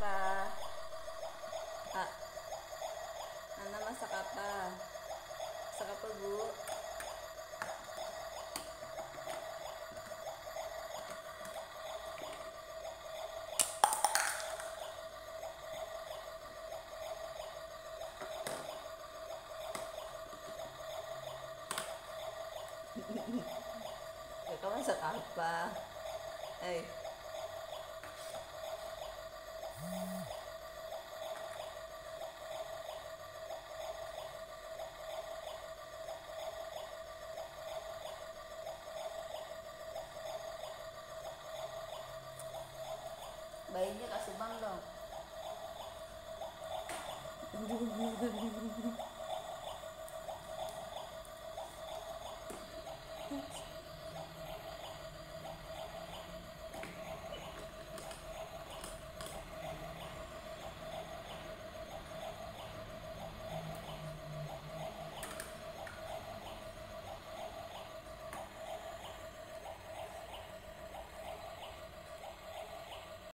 apa? Kak, Nana masak apa? Masak apa, Bu? Kakak masak apa? Eh, bayinya Kak Subang dong.